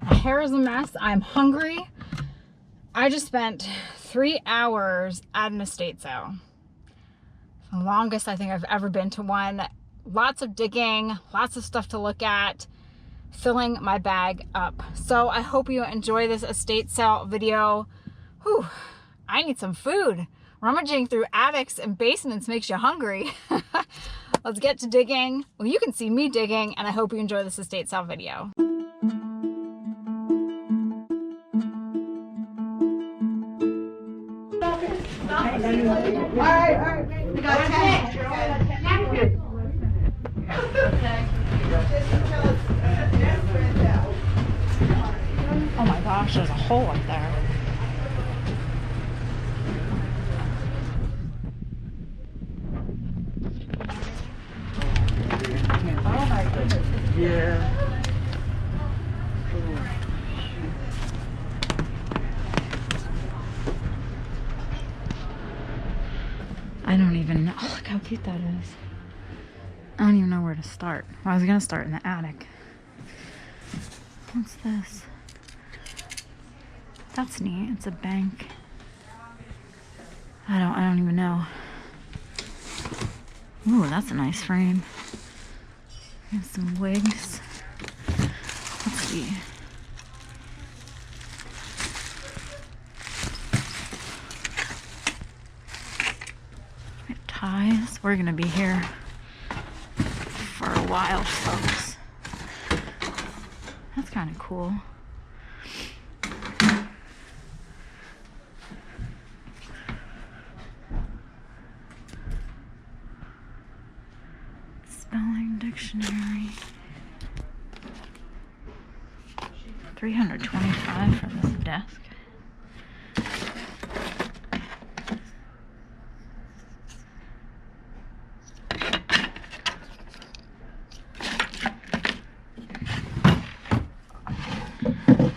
My hair is a mess. I'm hungry. I just spent 3 hours at an estate sale. The longest I think I've ever been to one. Lots of digging, lots of stuff to look at, filling my bag up. So I hope you enjoy this estate sale video. Whew, I need some food. Rummaging through attics and basements makes you hungry. Let's get to digging. Well, you can see me digging, and I hope you enjoy this estate sale video. All right. We got 10. Oh my gosh, there's a hole up there. Oh my goodness. Yeah. I don't even know. Oh, look how cute that is. I don't even know where to start. Well, I was gonna start in the attic. What's this? That's neat. It's a bank. I don't even know. Ooh, that's a nice frame. And some wigs. Let's see. Ties. We're gonna be here for a while, folks. That's kind of cool. Spelling dictionary. $325 for this desk.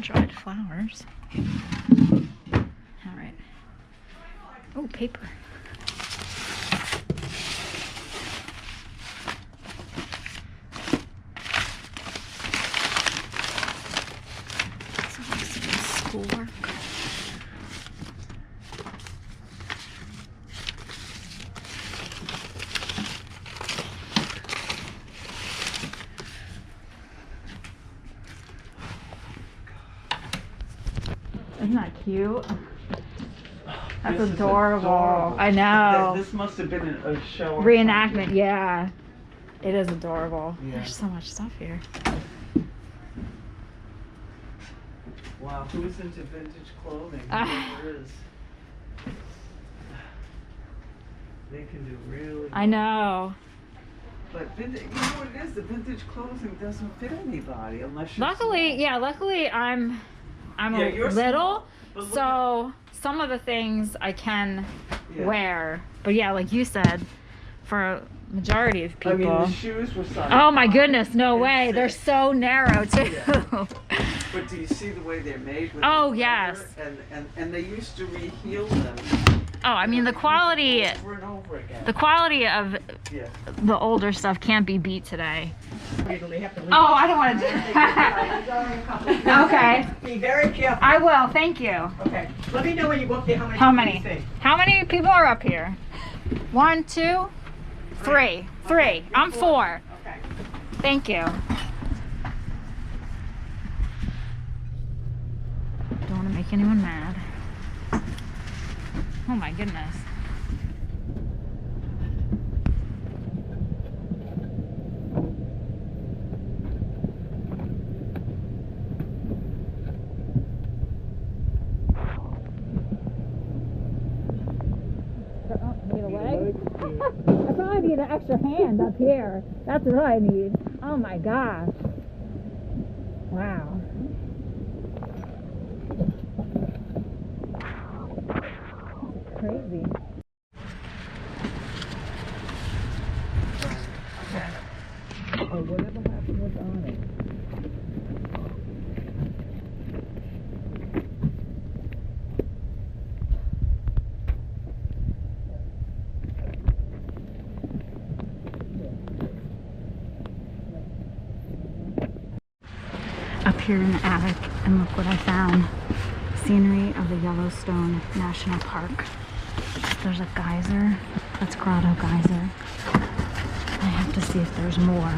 Dried flowers. All right. Oh, paper. So looks like schoolwork. Isn't that cute? That's adorable. I know. This must have been a show. Or Reenactment, something. yeah. It is adorable. Yeah. There's so much stuff here. Wow, who's into vintage clothing? There is. They can do really. I know. But vintage, you know what it is? The vintage clothing doesn't fit anybody unless you're. Luckily I'm Yeah, a you're little, small, but so some of the things I can Yeah. wear. But yeah, like you said, for a majority of people. I mean, the shoes were size. Oh my goodness, no and way. They're six. so narrow too. Yeah. But do you see the way they're made? With Oh, the yes. leather? And they used to re-heel them. Oh, I mean the quality Over and over again. of Yeah. the older stuff can't be beat today. They have to leave. Oh, I don't want to do that. Okay. Be very careful. I will, thank you. Okay. Let me know when you go up there how many. How people many? you see. How many people are up here? 1, 2, 3. 3. I'm 4. Okay. Thank you. Don't want to make anyone mad. Oh my goodness. Need a leg? I probably need an extra hand up here. That's what I need. Oh my gosh. Wow. Crazy. Oh, whatever happened was on it. here in the attic, and look what I found. Scenery of the Yellowstone National Park. There's a geyser. That's Grotto Geyser. I have to see if there's more.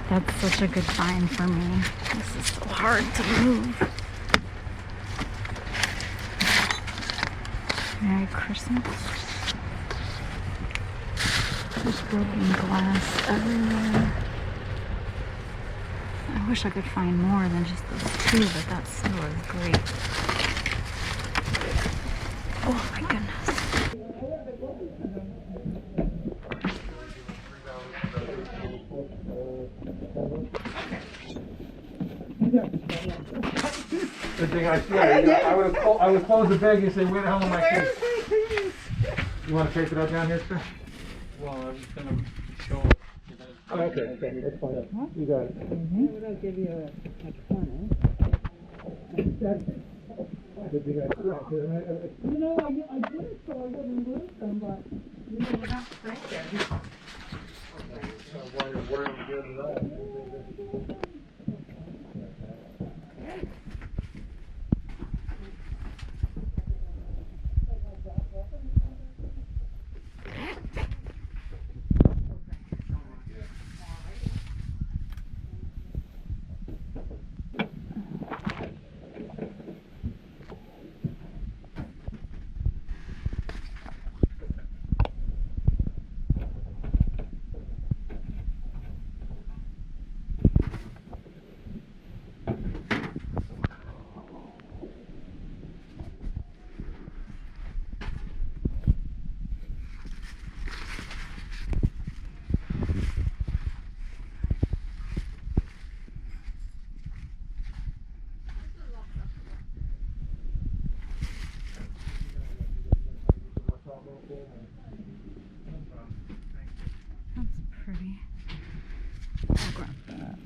That's such a good find for me. This is so hard to move. Merry Christmas. There's broken glass everywhere. I wish I could find more than just those two, but that still is great. Oh my goodness. The thing I said, I would close the bag and say, where the hell are my keys? You want to take it out down here, sir? Well, I was gonna show. Oh, okay, that's fine. You got it. I'll give you a corner. Good thing I You know, I did it so I wouldn't lose them, but you know, we're not thinking. That's pretty. I'll grab that.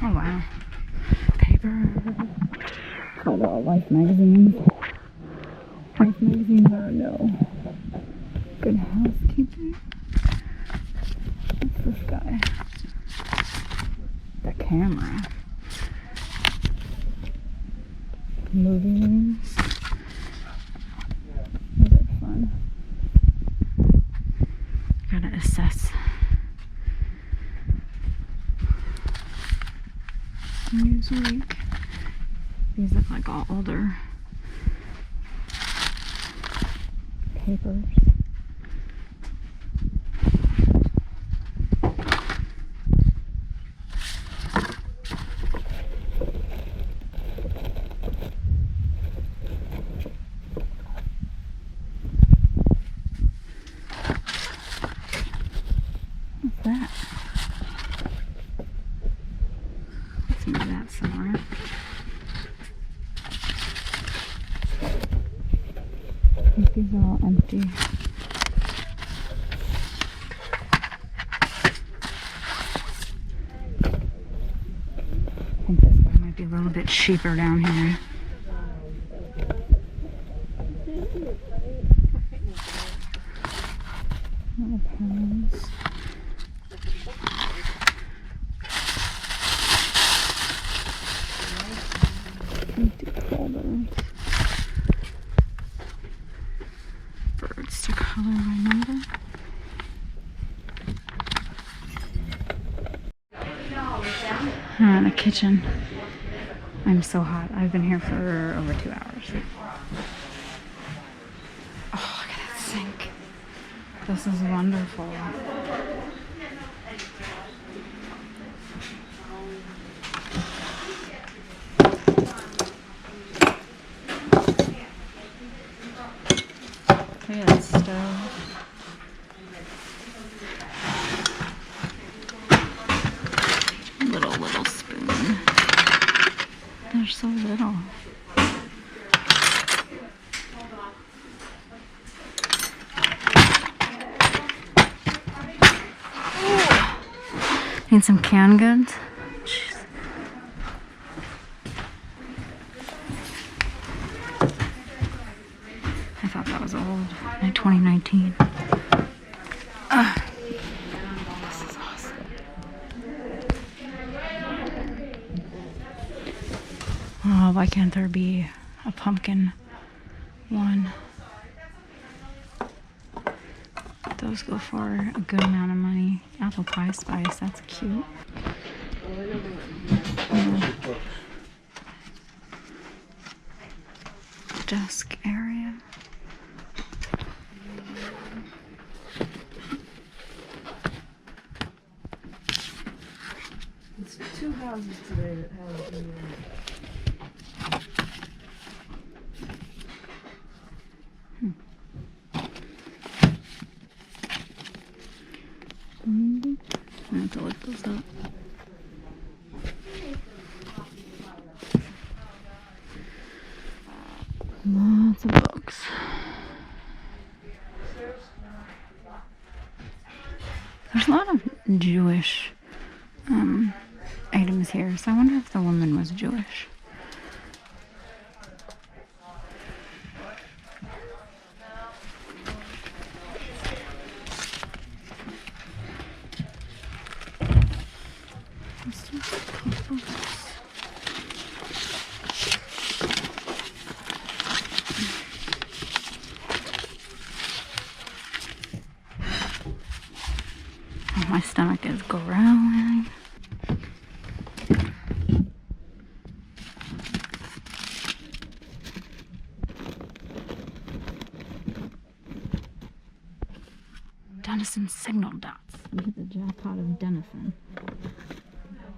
Oh wow. Paper. Got all Life magazines. Life magazines are no. Good Housekeeping. What's this guy? The Camera. Movie rooms. Those are fun. Gotta assess. Newsweek. These look like all older papers. What's that? Let's move that somewhere. I think these are all empty. I think this one might be a little bit cheaper down here. Little pens. Empty folders. Birds to color by number. The kitchen. I'm so hot. I've been here for over 2 hours. Oh, look at that sink. This is wonderful. Look at that stove. Little spoon. They're so little. These Seen some canned goods. Jeez. I thought that was old, like 2019. This is awesome. Oh, why can't there be a pumpkin one? Those go for a good amount of money. Apple pie spice, that's cute. Desk area. It's 2 houses today that have the I have to look those up. Lots of books. There's a lot of Jewish items here, so I wonder if the woman was Jewish. Oh, my stomach is growling. Denison signal dots. We hit the jackpot of Denison.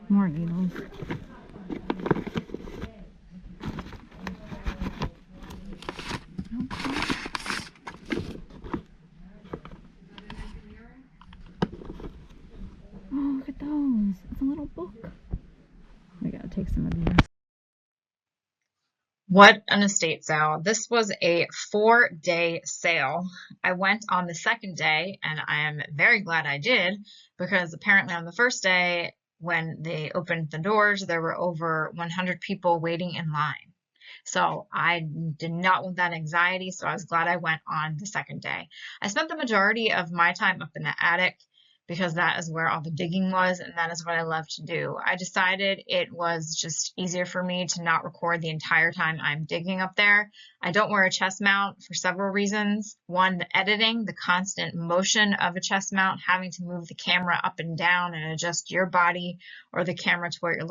More eagles. No cars. Oh, look at those. It's a little book. We gotta take some of these. What an estate sale. This was a 4-day sale. I went on the second day, and I am very glad I did, because apparently on the first day, when they opened the doors, there were over 100 people waiting in line. So I did not want that anxiety, so I was glad I went on the second day. I spent the majority of my time up in the attic because that is where all the digging was, and that is what I love to do. I decided it was just easier for me to not record the entire time I'm digging up there. I don't wear a chest mount for several reasons. One, the editing, the constant motion of a chest mount, having to move the camera up and down and adjust your body or the camera to what you're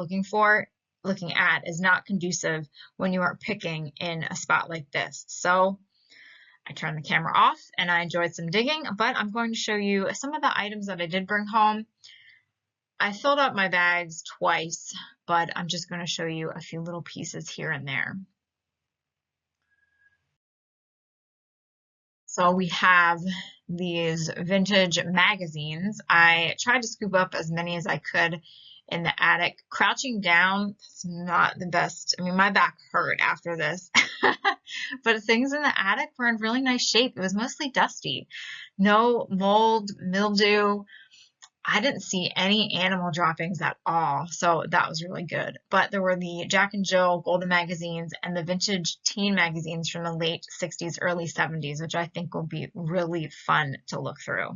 looking at is not conducive when you are picking in a spot like this. So I turned the camera off and I enjoyed some digging, but I'm going to show you some of the items that I did bring home. I filled up my bags twice, but I'm just going to show you a few little pieces here and there. So we have these vintage magazines. I tried to scoop up as many as I could in the attic. Crouching down, that's not the best. I mean, my back hurt after this. But things in the attic were in really nice shape. It was mostly dusty. No mold, mildew. I didn't see any animal droppings at all, so that was really good. But there were the Jack and Jill Golden magazines and the vintage teen magazines from the late 60s, early 70s, which I think will be really fun to look through.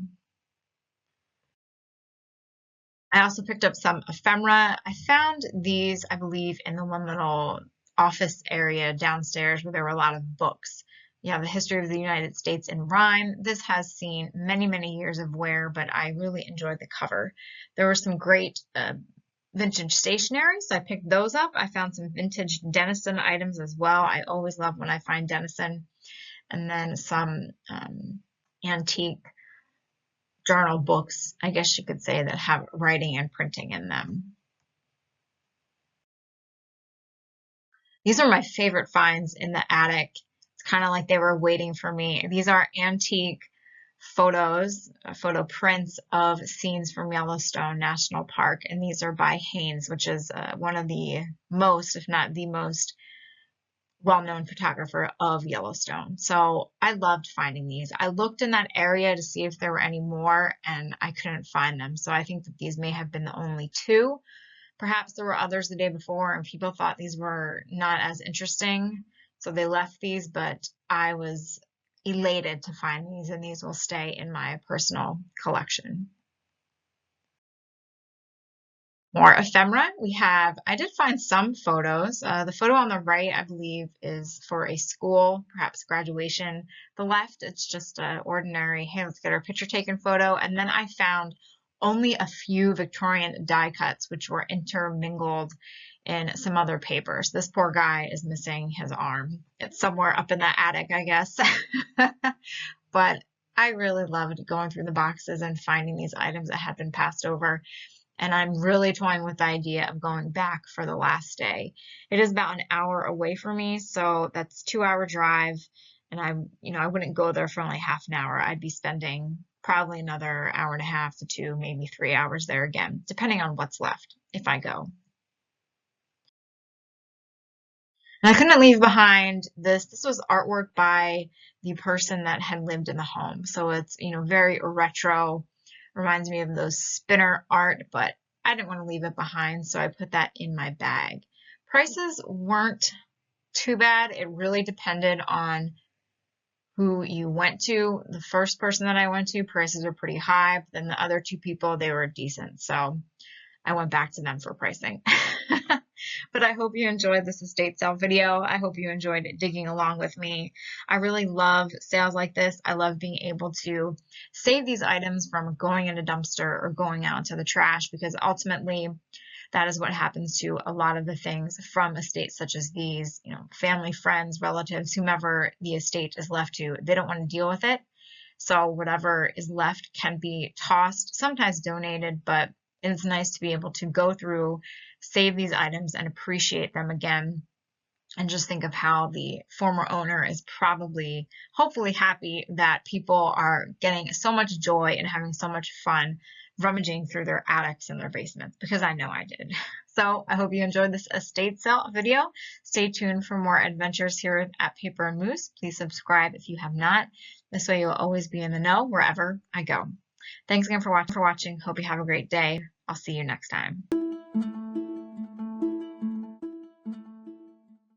I also picked up some ephemera. I found these, I believe, in the one little office area downstairs where there were a lot of books. You have the history of the United States in rhyme. This has seen many, many years of wear, but I really enjoyed the cover. There were some great vintage stationery, so I picked those up. I found some vintage Denison items as well. I always love when I find Denison. And then some antique journal books, I guess you could say, that have writing and printing in them. These are my favorite finds in the attic. It's kind of like they were waiting for me. These are antique photos, photo prints of scenes from Yellowstone National Park, and these are by Haynes, which is one of the most, if not the most, well-known photographer of Yellowstone. So I loved finding these. I looked in that area to see if there were any more, and I couldn't find them. So I think that these may have been the only two. Perhaps there were others the day before and people thought these were not as interesting, so they left these, but I was elated to find these, and these will stay in my personal collection. More ephemera. I did find some photos. The photo on the right, I believe, is for a school, perhaps graduation. The left, it's just an ordinary, hey, let's get our picture taken photo. And then I found only a few Victorian die cuts, which were intermingled in some other papers. This poor guy is missing his arm. It's somewhere up in the attic, I guess. But I really loved going through the boxes and finding these items that had been passed over. And I'm really toying with the idea of going back for the last day. It is about an hour away from me, so that's a 2-hour drive. And I wouldn't go there for only half an hour. I'd be spending probably another hour and a half to 2, maybe 3 hours there again, depending on what's left if I go. And I couldn't leave behind this. This was artwork by the person that had lived in the home. So it's, very retro. Reminds me of those spinner art, but I didn't want to leave it behind, so I put that in my bag. Prices weren't too bad. It really depended on who you went to. The first person that I went to, prices were pretty high, but then the other two people, they were decent. So I went back to them for pricing. But I hope you enjoyed this estate sale video. I hope you enjoyed digging along with me. I really love sales like this. I love being able to save these items from going in a dumpster or going out into the trash, because ultimately that is what happens to a lot of the things from estates such as these. Family, friends, relatives, whomever the estate is left to, they don't want to deal with it. So whatever is left can be tossed, sometimes donated, but it's nice to be able to go through, save these items, and appreciate them again. And just think of how the former owner is probably, hopefully, happy that people are getting so much joy and having so much fun rummaging through their attics and their basements, because I know I did. So I hope you enjoyed this estate sale video. Stay tuned for more adventures here at Paper and Moose. Please subscribe if you have not. This way you'll always be in the know wherever I go. Thanks again for watching. Hope you have a great day. I'll see you next time.